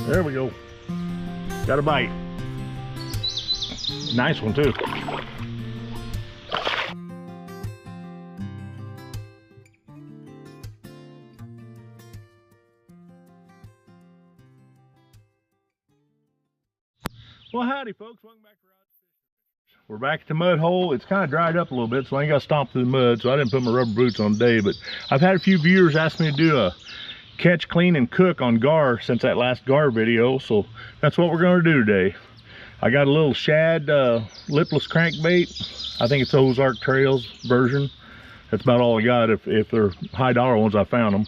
There we go. Got a bite. Nice one too. Well, howdy folks, welcome back to Rodney. We're back at the mud hole. It's kind of dried up a little bit, so I ain't got to stomp through the mud, so I didn't put my rubber boots on today, but I've had a few viewers ask me to do a catch, clean, and cook on gar since that last gar video, so that's what we're going to do today. I got a little shad lipless crankbait. I think it's Ozark Trails version. That's about all I got. If they're high dollar ones, I found them.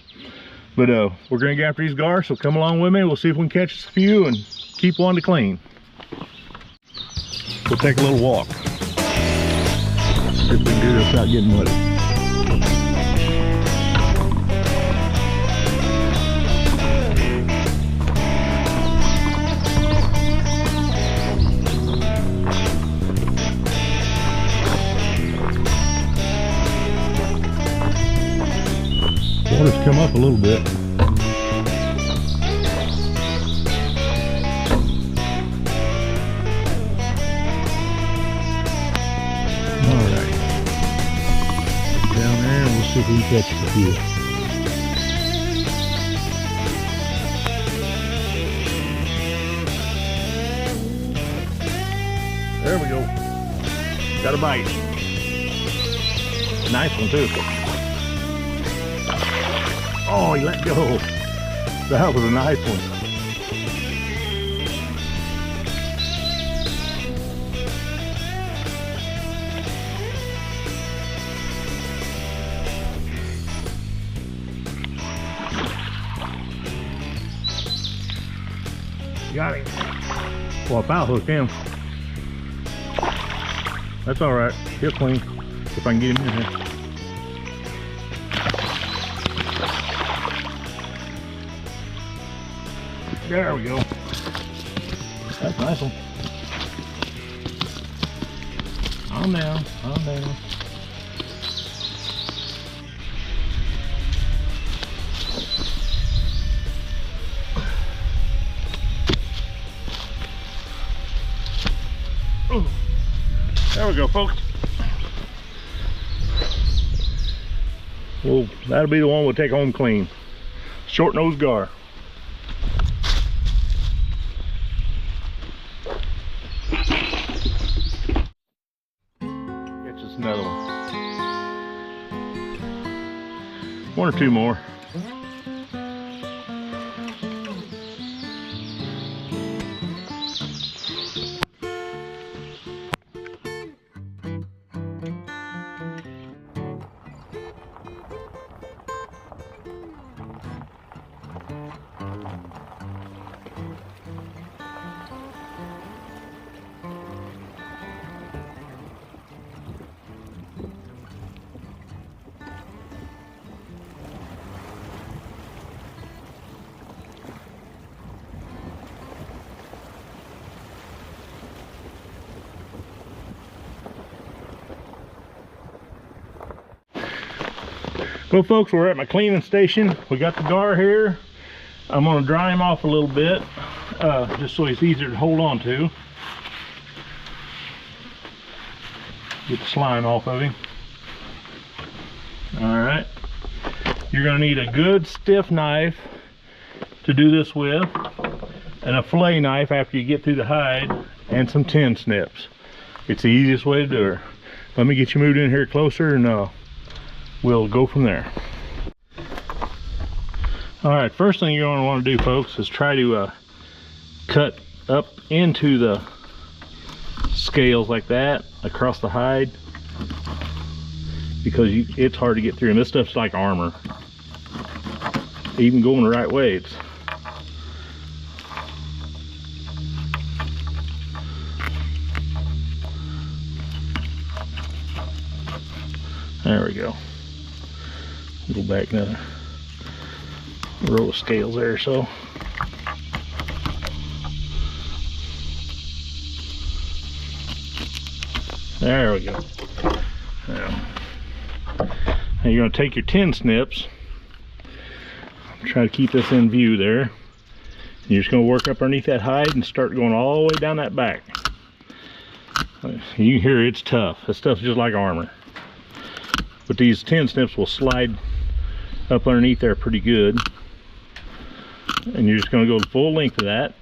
But we're going to get after these gar, so come along with me. We'll see if we can catch us a few and keep one to clean. We'll take a little walk. See if we can do this without getting muddy. Water's come up a little bit. See if we can catch a few. There we go. Got a bite. Nice one too. Oh, he let go. That was a nice one. Got him. Well, I foul hooked him. That's all right. He'll clean if I can get him in here. There we go. That's a nice one. On down, on down. Ooh. There we go, folks. Well, that'll be the one we'll take home clean. Short nose gar. Get just another one. One or two more. Well folks, we're at my cleaning station. We got the gar here. I'm gonna dry him off a little bit, just so he's easier to hold on to. Get the slime off of him. All right. You're gonna need a good stiff knife to do this with, and a fillet knife after you get through the hide, and some tin snips. It's the easiest way to do it. Let me get you moved in here closer and we'll go from there. All right, first thing you're gonna wanna do, folks, is try to cut up into the scales like that, across the hide, because it's hard to get through, and this stuff's like armor. Even going the right way, it's there we go. Go back another row of scales there, so there we go. Now you're going to take your tin snips, try to keep this in view there. You're just going to work up underneath that hide and start going all the way down that back. You can hear it's tough. That stuff's just like armor. But these 10 snips will slide up underneath there pretty good. And you're just going to go the full length of that.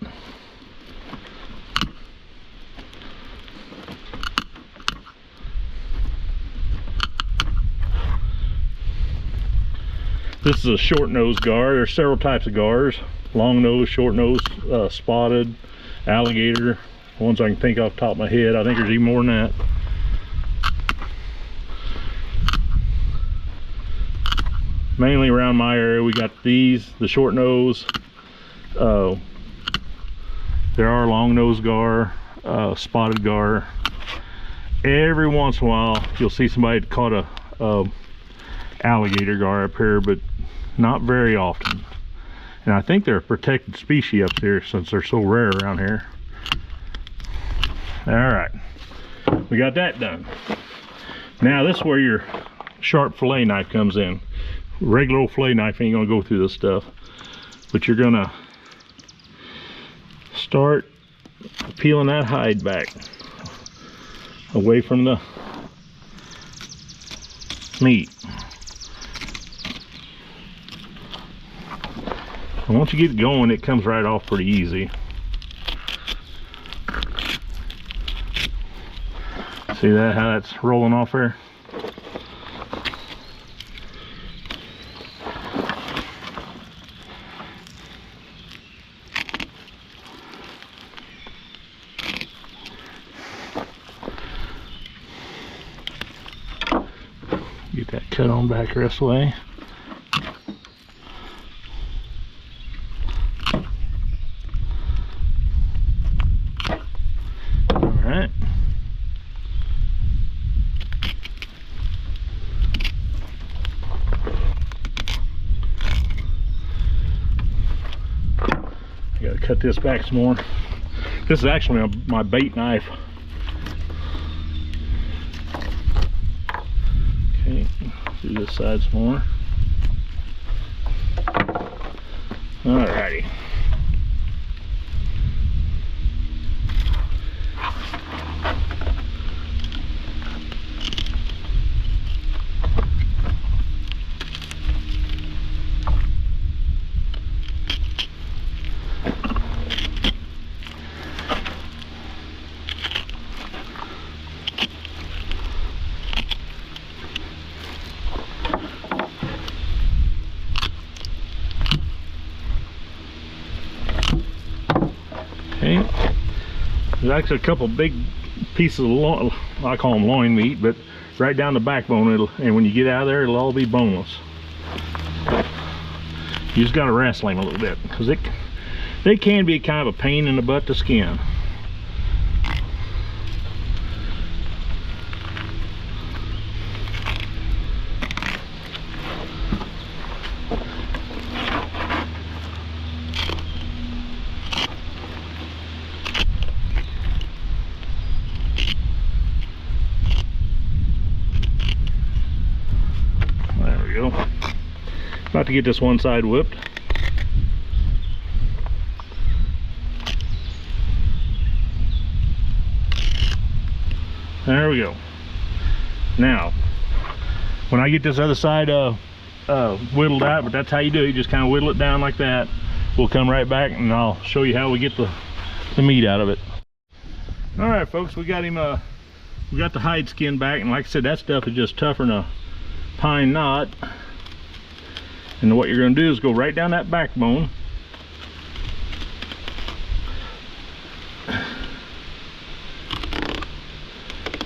This is a short nose gar. There's several types of gars. Long nose, short nose, spotted, alligator. Ones I can think off the top of my head. I think there's even more than that. Mainly around my area we got these, the short nose. There are long nose gar, spotted gar. Every once in a while you'll see somebody that caught a alligator gar up here, but not very often. And I think they're a protected species up there since they're so rare around here. All right, we got that done. Now this is where your sharp fillet knife comes in. Regular old fillet knife ain't gonna go through this stuff, but you're gonna start peeling that hide back away from the meat. And once you get going, it comes right off pretty easy. See that, how that's rolling off there? Get that cut on back the rest of the way. Alright. I gotta cut this back some more. This is actually my bait knife. Okay, do this side some more. Alrighty. Okay, there's actually a couple big pieces of I call them loin meat, but right down the backbone, and when you get out of there, it'll all be boneless. You just got to wrestle them a little bit because they can be kind of a pain in the butt to skin. About to get this one side whipped. There we go. Now, when I get this other side whittled out, but that's how you do it. You just kind of whittle it down like that. We'll come right back and I'll show you how we get the meat out of it. All right, folks, we got him. We got the hide skin back, and like I said, that stuff is just tougher than a pine knot. And what you're going to do is go right down that backbone.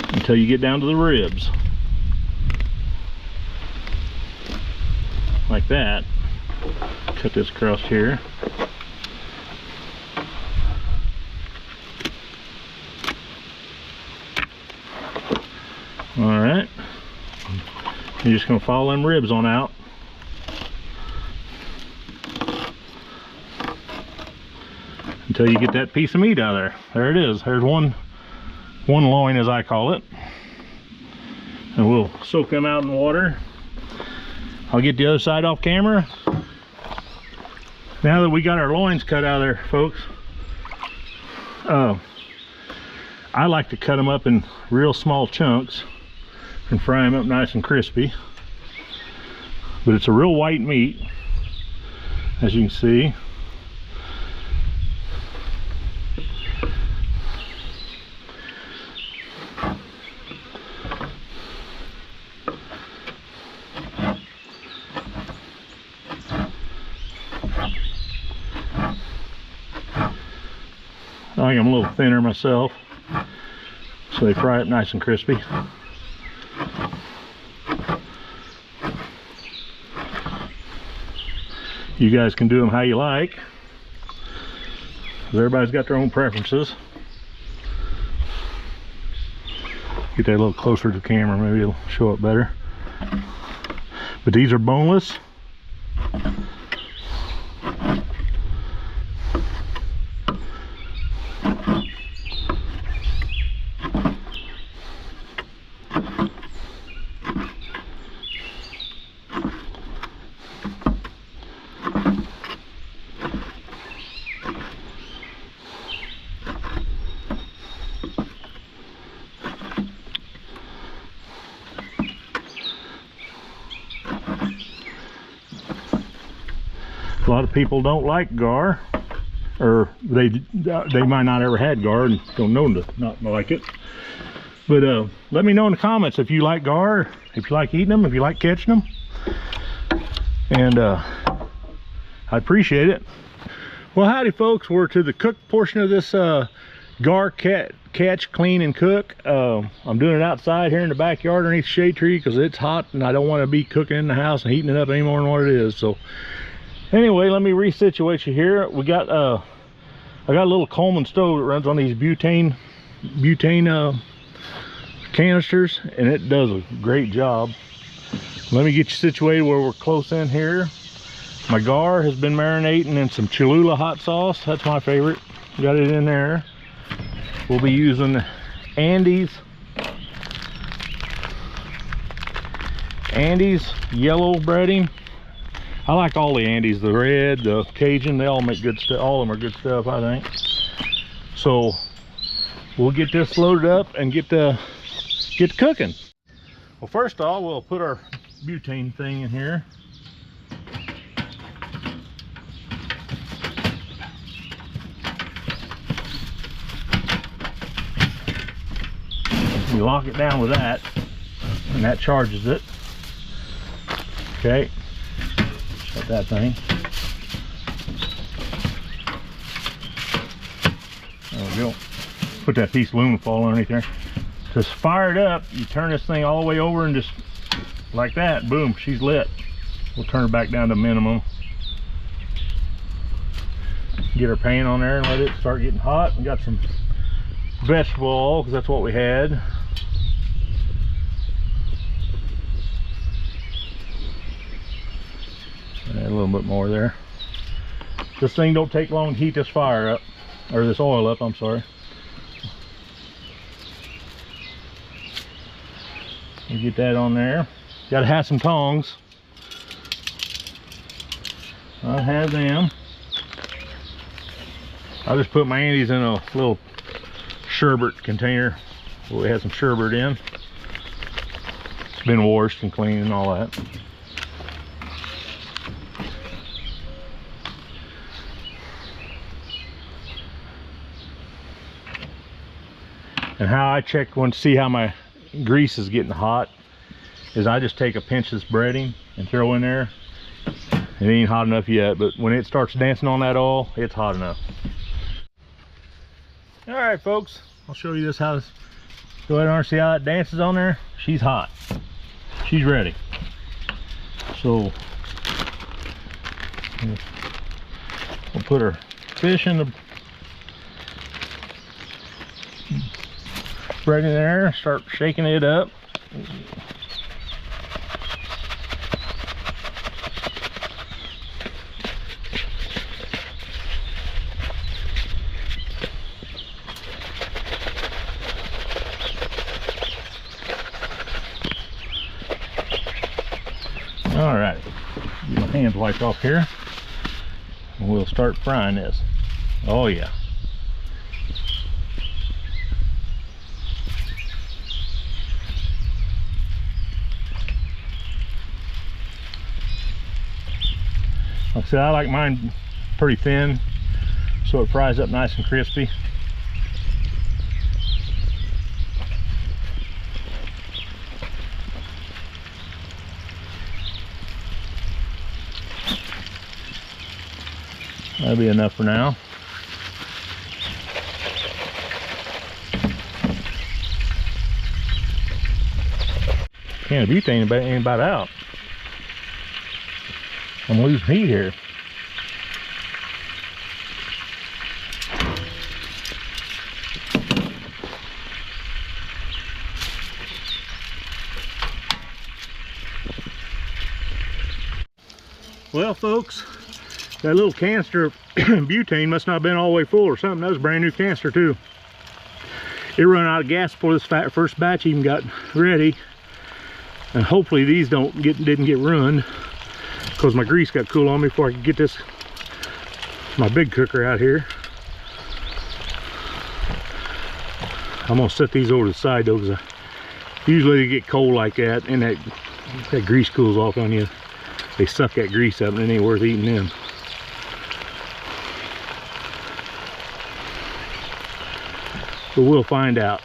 Until you get down to the ribs. Like that. Cut this across here. Alright. You're just going to follow them ribs on out. Until you get that piece of meat out of there. There it is. There's one loin, as I call it. And we'll soak them out in water. I'll get the other side off camera. Now that we got our loins cut out of there, folks, I like to cut them up in real small chunks and fry them up nice and crispy. But it's a real white meat, as you can see. I think I'm a little thinner myself, so they fry it nice and crispy. You guys can do them how you like, 'cause everybody's got their own preferences. Get that a little closer to the camera, maybe it'll show up better. But these are boneless. A lot of people don't like gar, or they might not ever had gar and don't know to not like it. But let me know in the comments if you like gar, if you like eating them, if you like catching them, and I appreciate it. Well, howdy folks, we're to the cook portion of this gar catch, clean, and cook. I'm doing it outside here in the backyard underneath the shade tree because it's hot and I don't want to be cooking in the house and heating it up any more than what it is. So anyway, let me resituate you here. We got I got a little Coleman stove that runs on these butane canisters, and it does a great job. Let me get you situated where we're close in here. My gar has been marinating in some Cholula hot sauce. That's my favorite. Got it in there. We'll be using Andy's yellow breading. I like all the Andes, the red, the Cajun, they all make good stuff. All of them are good stuff, I think. So we'll get this loaded up and get to cooking. Well, first off, we'll put our butane thing in here. We lock it down with that, and that charges it. Okay. Shut that thing. There we go. Put that piece of aluminum foil underneath there. To fire it up, you turn this thing all the way over and just like that, boom, she's lit. We'll turn it back down to minimum. Get our pan on there and let it start getting hot. We got some vegetable oil because that's what we had. Add a little bit more there. This thing don't take long to heat this fire up, or this oil up, I'm sorry. You get that on there. Gotta have some tongs. I have them. I just put my Andes in a little sherbet container where we had some sherbet in. It's been washed and cleaned and all that. And how I check to see how my grease is getting hot is I just take a pinch of this breading and throw in there. It ain't hot enough yet, but when it starts dancing on that oil, it's hot enough. All right, folks, I'll show you this how this, go ahead and see how it dances on there. She's hot. She's ready. So we'll put her fish in the bread in there, start shaking it up. All right, get my hands wiped off here. we'll start frying this. Oh yeah. Like I said, I like mine pretty thin so it fries up nice and crispy. That'll be enough for now. Can of butane ain't about out. I'm losing heat here. Well, folks, that little canister of butane must not have been all the way full or something. That was a brand new canister too. It ran out of gas before this first batch even got ready. And hopefully these didn't get ruined, because my grease got cool on me before I could get this, my big cooker out here. I'm gonna set these over to the side though, because usually they get cold like that and that grease cools off on you. They suck that grease up and it ain't worth eating them. But we'll find out.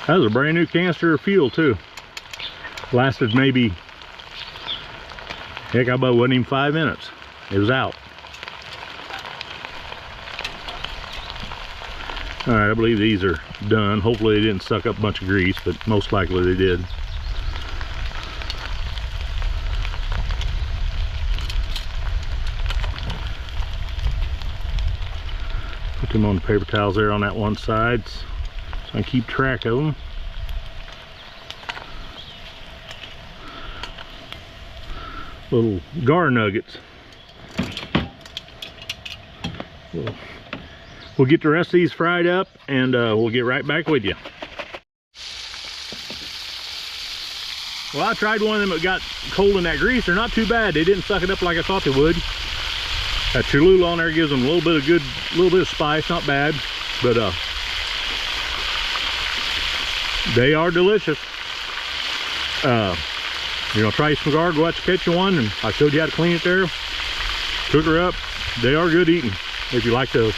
That was a brand new canister of fuel too. Lasted maybe, heck, I bet it wasn't even 5 minutes. It was out. All right, I believe these are done. Hopefully they didn't suck up a bunch of grease, but most likely they did. Put them on the paper towels there on that one side, so I can keep track of them. Little gar nuggets. We'll get the rest of these fried up and we'll get right back with you. Well, I tried one of them that got cold in that grease. They're not too bad. They didn't suck it up like I thought they would. That Cholula on there gives them a little bit of spice, not bad, but they are delicious. You know, try some gar, go out to catch you one, and I showed you how to clean it there. Cook her up. They are good eating if you like to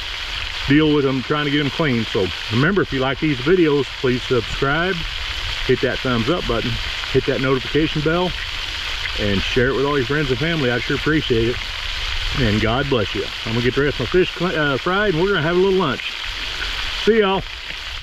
deal with them, trying to get them clean. So remember, if you like these videos, please subscribe, hit that thumbs up button, hit that notification bell, and share it with all your friends and family. I'd sure appreciate it. And God bless you. I'm gonna get the rest of my fish fried, and we're gonna have a little lunch. See y'all.